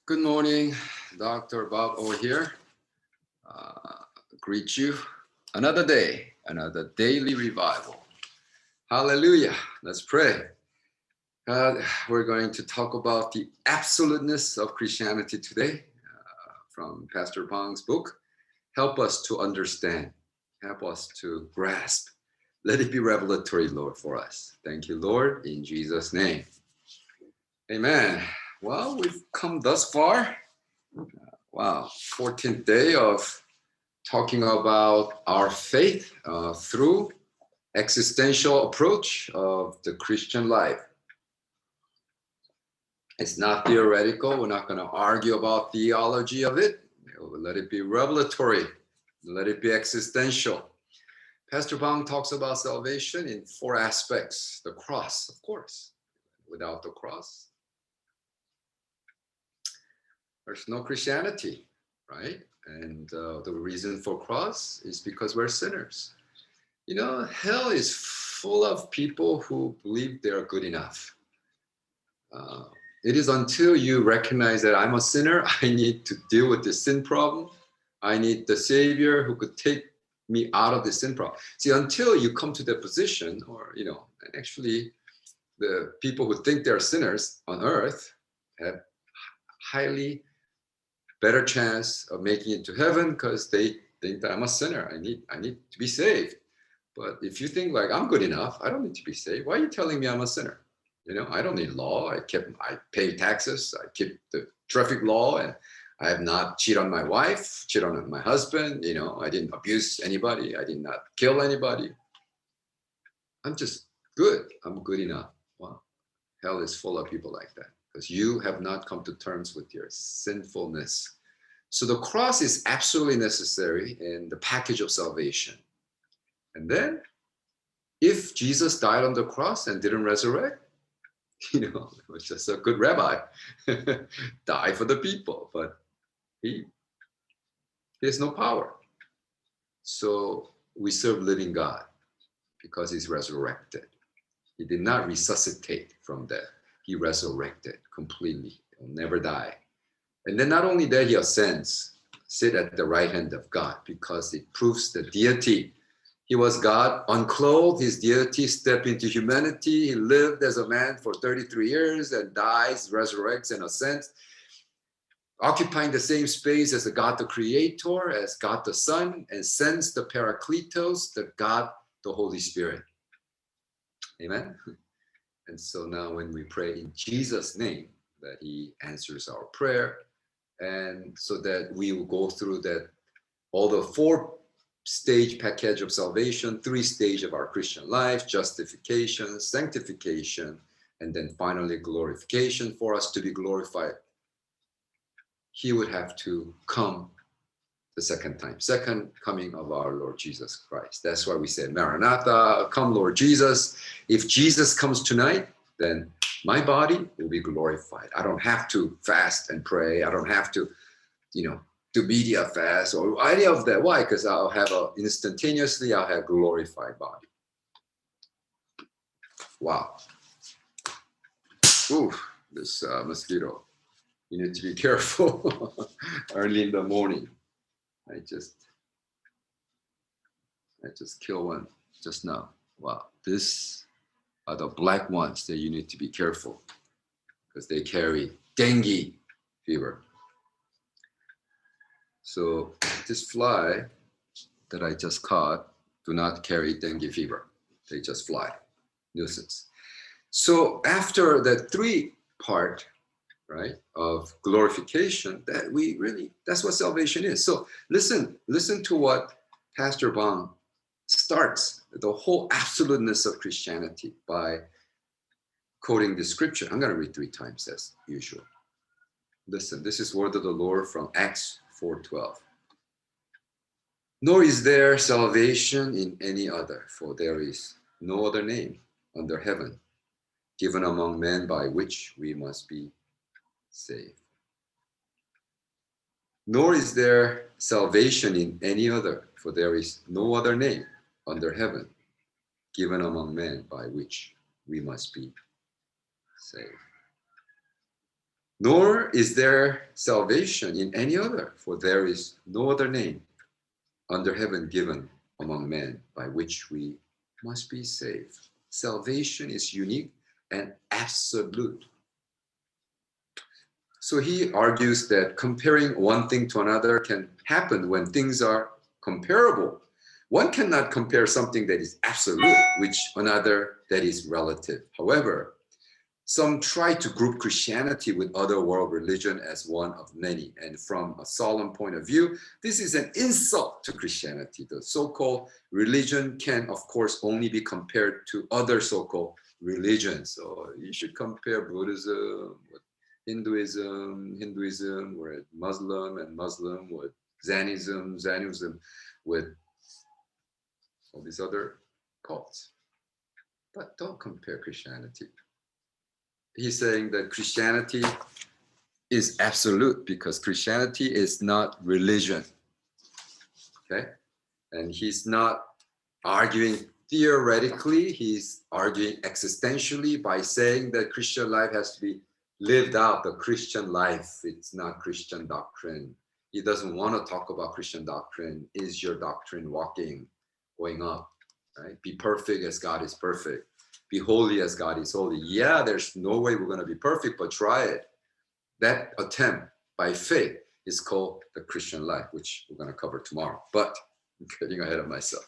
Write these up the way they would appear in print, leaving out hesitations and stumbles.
Good morning, Dr. Bob over here. Greet you. Another day, another daily revival. Hallelujah. Let's pray. God, we're going to talk about the absoluteness of Christianity today from Pastor Pang's book. Help us to understand. Help us to grasp. Let it be revelatory, Lord, for us. Thank you, Lord, in Jesus' name. Amen. Well, we've come thus far. Wow, 14th day of talking about our faith through existential approach of the Christian life. It's not theoretical. We're not going to argue about theology of it. Let it be revelatory. Let it be existential. Pastor Bang talks about salvation in 4 aspects. The cross, of course. Without the cross, there's no Christianity, right? And the reason for cross is because we're sinners. You know, hell is full of people who believe they're good enough. It is until you recognize that I'm a sinner, I need to deal with this sin problem. I need the Savior who could take me out of the sin problem. See, until you come to that position, or, actually the people who think they're sinners on earth have highly better chance of making it to heaven because they think that I'm a sinner. I need to be saved. But if you think like I'm good enough, I don't need to be saved. Why are you telling me I'm a sinner? I don't need law. I pay taxes. I keep the traffic law, and I have not cheated on my wife, cheated on my husband. I didn't abuse anybody. I did not kill anybody. I'm just good. I'm good enough. Wow. Hell is full of people like that because you have not come to terms with your sinfulness. So the cross is absolutely necessary in the package of salvation. And then if Jesus died on the cross and didn't resurrect, it was just a good rabbi, die for the people, but he has no power. So we serve living God because he's resurrected. He did not resuscitate from death. He resurrected completely. He'll never die. And then not only that, he ascends, sit at the right hand of God because it proves the deity. He was God, unclothed, his deity stepped into humanity. He lived as a man for 33 years and dies, resurrects, and ascends, occupying the same space as the God the Creator, as God the Son, and sends the Parakletos, the God, the Holy Spirit. Amen? And so now when we pray in Jesus' name, that he answers our prayer, and so that we will go through that, all the 4-stage package of salvation, 3 stages of our Christian life: justification, sanctification, and then finally glorification. For us to be glorified, he would have to come the second time, second coming of our Lord Jesus Christ. That's why we say, Maranatha, come Lord Jesus. If Jesus comes tonight, then my body will be glorified. I don't have to fast and pray. I don't have to, do media fast or any of that. Why? Because I'll have instantaneously, I'll have glorified body. Wow. Ooh, this mosquito. You need to be careful early in the morning. I just killed one just now. Wow. These are the black ones that you need to be careful because they carry dengue fever. So this fly that I just caught do not carry dengue fever. They just fly. Nuisance. So after that 3-part, right, of glorification, that's what salvation is. So listen to what Pastor Bang starts the whole absoluteness of Christianity by quoting the scripture. I'm going to read 3 times as usual. Listen, this is word of the Lord from Acts 4:12. Nor is there salvation in any other, for there is no other name under heaven given among men by which we must be saved. Nor is there salvation in any other, for there is no other name under heaven given among men by which we must be saved. Nor is there salvation in any other, for there is no other name under heaven given among men by which we must be saved. Salvation is unique and absolute. So he argues that comparing one thing to another can happen when things are comparable. One cannot compare something that is absolute with another that is relative. However, some try to group Christianity with other world religion as one of many. And from a solemn point of view, this is an insult to Christianity. The so-called religion can, of course, only be compared to other so-called religions. So you should compare Buddhism with Hinduism with Muslim, and Muslim with Zionism with all these other cults. But don't compare Christianity. He's saying that Christianity is absolute because Christianity is not religion, okay? And he's not arguing theoretically, he's arguing existentially by saying that Christian life has to be lived out, the Christian life. It's not Christian doctrine. He doesn't want to talk about Christian doctrine. Is your doctrine going up, right? Be perfect as God is perfect. Be holy as God is holy. Yeah, there's no way we're going to be perfect, but try it. That attempt by faith is called the Christian life, which we're going to cover tomorrow. But I'm getting ahead of myself.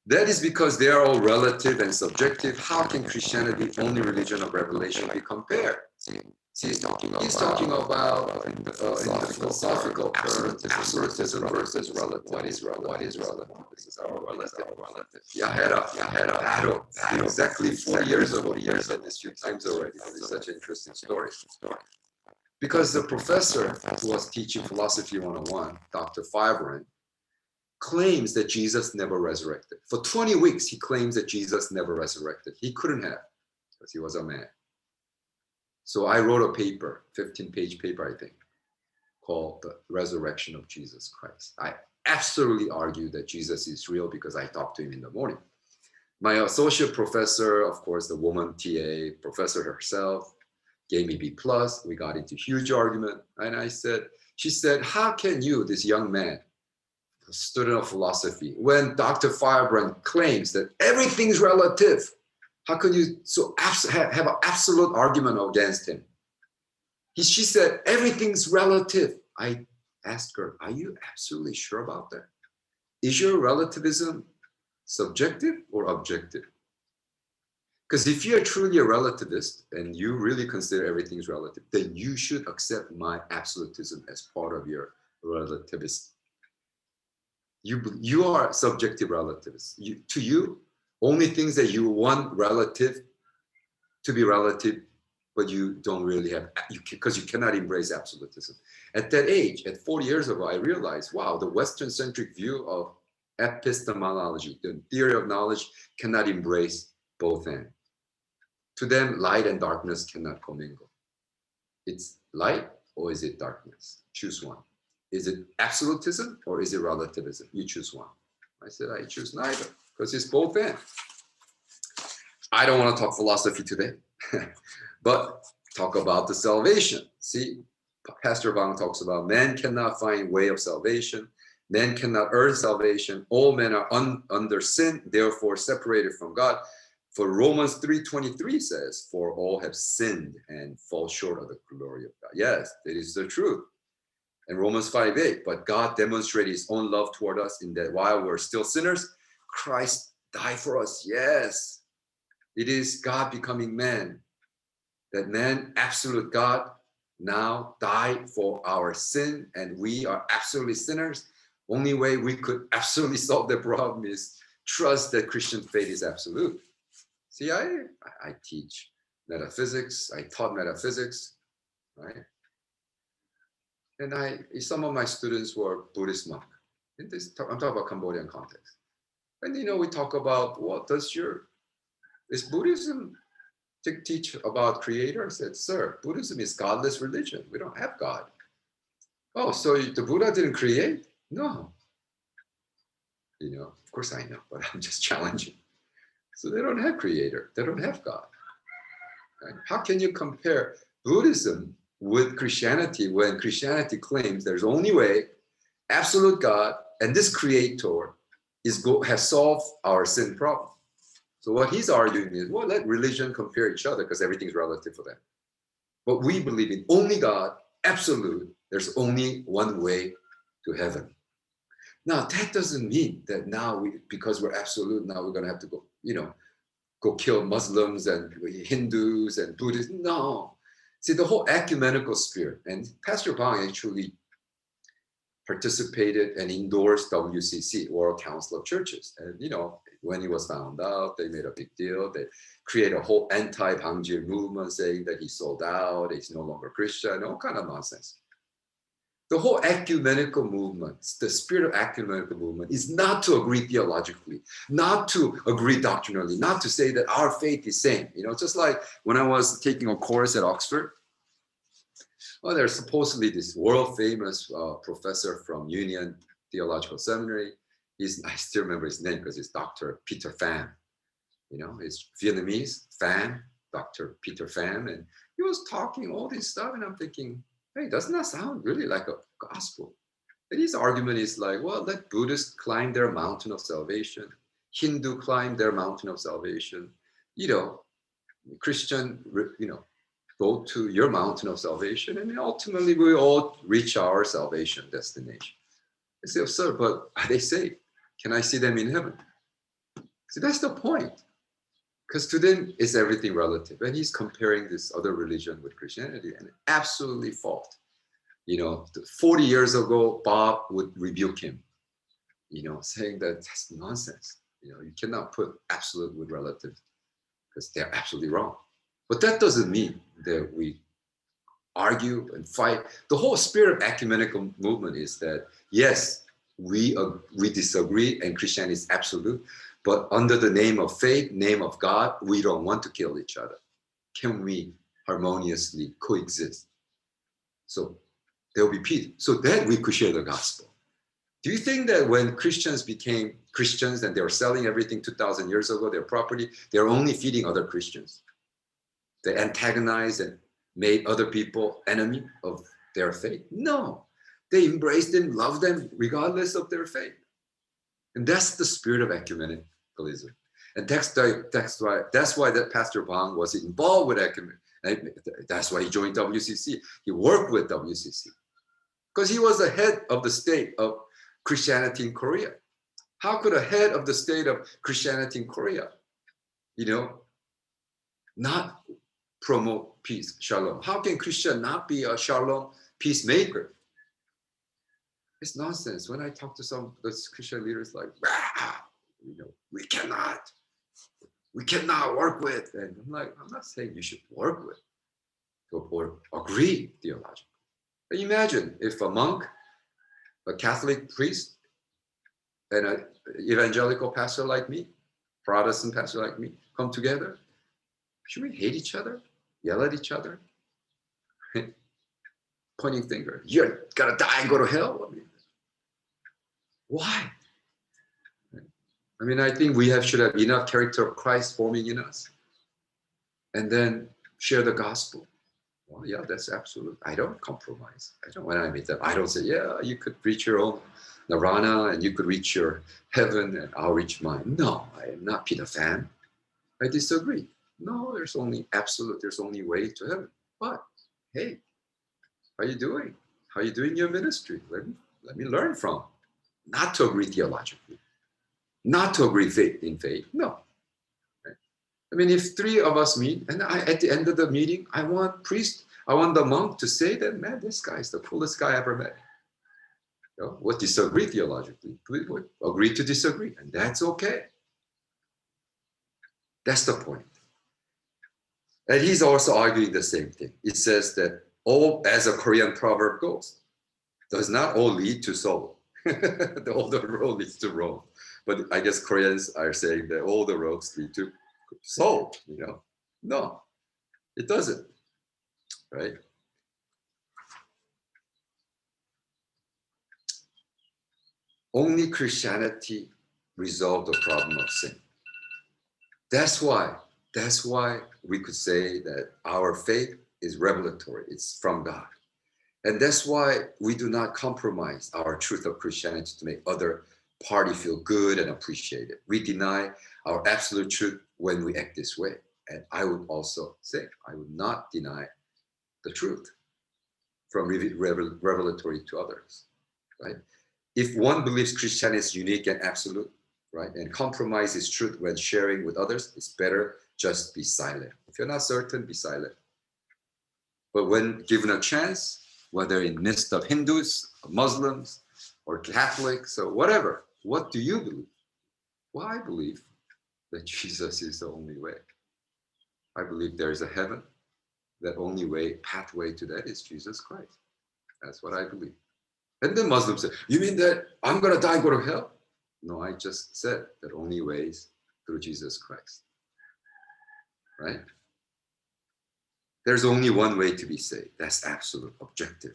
That is because they are all relative and subjective. How can Christianity, the only religion of revelation, be compared? He's talking about in the philosophical absolutism versus relative. What is relative? This is our relative. Yahera, battle. Exactly 40 years ago. I've said this few times already. It's such an interesting story. Because the professor who was teaching Philosophy 101, Dr. Fibrin, claims that Jesus never resurrected. For 20 weeks, he claims that Jesus never resurrected. He couldn't have, because he was a man. So I wrote a paper, 15-page paper, I think, called The Resurrection of Jesus Christ. I absolutely argue that Jesus is real because I talked to him in the morning. My associate professor, of course, the woman TA, professor herself, gave me B+. We got into huge argument. And she said, how can you, this young man, a student of philosophy, when Dr. Firebrand claims that everything's relative, how can you have an absolute argument against him? She said, everything's relative. I asked her, are you absolutely sure about that? Is your relativism subjective or objective? Because if you're truly a relativist and you really consider everything's relative, then you should accept my absolutism as part of your relativism. You are subjective relativists. To you, only things that you want relative to be relative, but you don't really have, because you cannot embrace absolutism. At that age, at 40 years ago, I realized, wow, the Western-centric view of epistemology, the theory of knowledge, cannot embrace both ends. To them, light and darkness cannot commingle. It's light or is it darkness? Choose one. Is it absolutism or is it relativism? You choose one. I said, I choose neither because it's both ends. I don't want to talk philosophy today, but talk about the salvation. See, Pastor Bang talks about man cannot find way of salvation. Man cannot earn salvation. All men are under sin, therefore separated from God. For Romans 3:23 says, for all have sinned and fall short of the glory of God. Yes, that is the truth. And Romans 5:8, but God demonstrated his own love toward us in that while we're still sinners, Christ died for us. Yes. It is God becoming man. That man, absolute God, now died for our sin, and we are absolutely sinners. Only way we could absolutely solve the problem is trust that Christian faith is absolute. See, I teach metaphysics. I taught metaphysics, right? And some of my students were Buddhist monks. I'm talking about Cambodian context. And we talk about is Buddhism to teach about creator? I said, sir, Buddhism is godless religion. We don't have God. Oh, so the Buddha didn't create? No. Of course I know, but I'm just challenging. So they don't have creator. They don't have God. Right? How can you compare Buddhism with Christianity when Christianity claims there's only way, absolute God, and this creator has solved our sin problem. So what he's arguing is, well, let religion compare each other because everything's relative for them. But we believe in only God, absolute. There's only one way to heaven. Now, that doesn't mean that now because we're absolute, now we're going to have to go, go kill Muslims and Hindus and Buddhists. No. See, the whole ecumenical spirit, and Pastor Bang actually participated and endorsed WCC, World Council of Churches. And, when he was found out, they made a big deal. They created a whole anti-Bangji movement saying that he sold out, he's no longer Christian, all kind of nonsense. The whole ecumenical movement, the spirit of ecumenical movement is not to agree theologically, not to agree doctrinally, not to say that our faith is same. Just like when I was taking a course at Oxford, well, there's supposedly this world famous professor from Union Theological Seminary. I still remember his name because it's Dr. Peter Pham. It's Vietnamese, Pham, Dr. Peter Pham. And he was talking all this stuff. And I'm thinking, hey, doesn't that sound really like a gospel? And his argument is like, well, let Buddhists climb their mountain of salvation. Hindu climb their mountain of salvation. Christian, go to your mountain of salvation, and ultimately we all reach our salvation destination. It's absurd, but they say, can I see them in heaven? See, that's the point. Because to them, it's everything relative. And he's comparing this other religion with Christianity, and absolutely fault. 40 years ago, Bob would rebuke him, saying that that's nonsense. You cannot put absolute with relative because they're absolutely wrong. But that doesn't mean that we argue and fight. The whole spirit of ecumenical movement is that, yes, we disagree and Christianity is absolute, but under the name of faith, name of God, we don't want to kill each other. Can we harmoniously coexist? So there will be peace. So that we could share the gospel. Do you think that when Christians became Christians and they were selling everything 2,000 years ago, their property, they're only feeding other Christians? They antagonized and made other people enemy of their faith? No. They embraced them, loved them, regardless of their faith. And that's the spirit of ecumenicalism. And that's why that Pastor Bang was involved with ecumenism. That's why he joined WCC. He worked with WCC. Because he was the head of the state of Christianity in Korea. How could a head of the state of Christianity in Korea, not promote peace, shalom? How can Christian not be a shalom peacemaker? It's nonsense. When I talk to some of those Christian leaders, like, we cannot work with. And I'm like, I'm not saying you should work with or agree theologically. But imagine if a monk, a Catholic priest, and an evangelical pastor like me, Protestant pastor like me, come together. Should we hate each other? Yell at each other? Pointing finger. You're gonna die and go to hell? Why? I think we should have enough character of Christ forming in us. And then share the gospel. Well, yeah, that's absolute. I don't compromise. When I meet them, I don't say, yeah, you could reach your own nirvana and you could reach your heaven and I'll reach mine. No, I am not Peter Pham. I disagree. No, there's only absolute. There's only way to heaven. But hey, how are you doing? How are you doing your ministry? Let me learn from. Not to agree theologically. Not to agree in faith. No. If three of us meet and at the end of the meeting, I want the monk to say that, man, this guy is the coolest guy I ever met. We'll disagree theologically. We would agree to disagree, and that's okay. That's the point. And he's also arguing the same thing. It says that all, as a Korean proverb goes, does not all lead to Seoul. All the road leads to Rome. But I guess Koreans are saying that all the roads lead to Seoul, No, it doesn't, right? Only Christianity resolved the problem of sin. That's why we could say that our faith is revelatory. It's from God. And that's why we do not compromise our truth of Christianity to make other party feel good and appreciate it. We deny our absolute truth when we act this way. And I would also say, I would not deny the truth from revelatory to others, right? If one believes Christianity is unique and absolute, right, and compromise is truth when sharing with others, it's better just be silent. If you're not certain, be silent. But when given a chance, whether in midst of Hindus, or Muslims, or Catholics, or whatever, what do you believe? Well, I believe that Jesus is the only way. I believe there is a heaven. That only way, pathway to that is Jesus Christ. That's what I believe. And then Muslims say, you mean that I'm going to die and go to hell? No, I just said that only way is through Jesus Christ. Right? There's only one way to be saved. That's absolute, objective.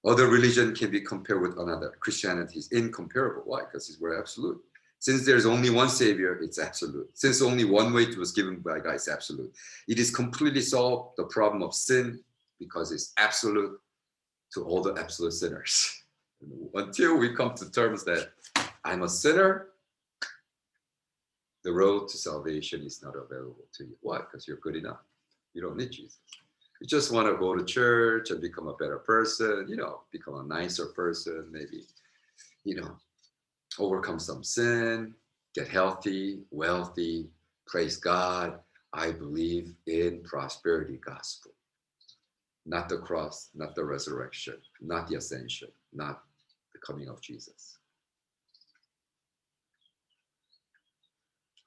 Other religion can be compared with another. Christianity is incomparable. Why? Because we're absolute. Since there's only one Savior, it's absolute. Since only one way was given by God, it's absolute. It is completely solved the problem of sin because it's absolute to all the absolute sinners. Until we come to terms that I'm a sinner, the road to salvation is not available to you. Why? Because you're good enough. You don't need Jesus. You just want to go to church and become a better person, become a nicer person, maybe, overcome some sin, get healthy, wealthy, praise God. I believe in prosperity gospel. Not the cross, not the resurrection, not the ascension, not the coming of Jesus.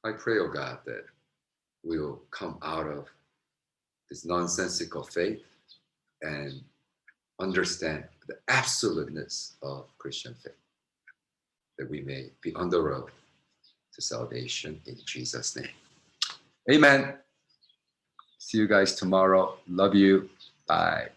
I pray, oh God, that we'll come out of this nonsensical faith and understand the absoluteness of Christian faith, that we may be on the road to salvation in Jesus' name. Amen. See you guys tomorrow. Love you. Bye.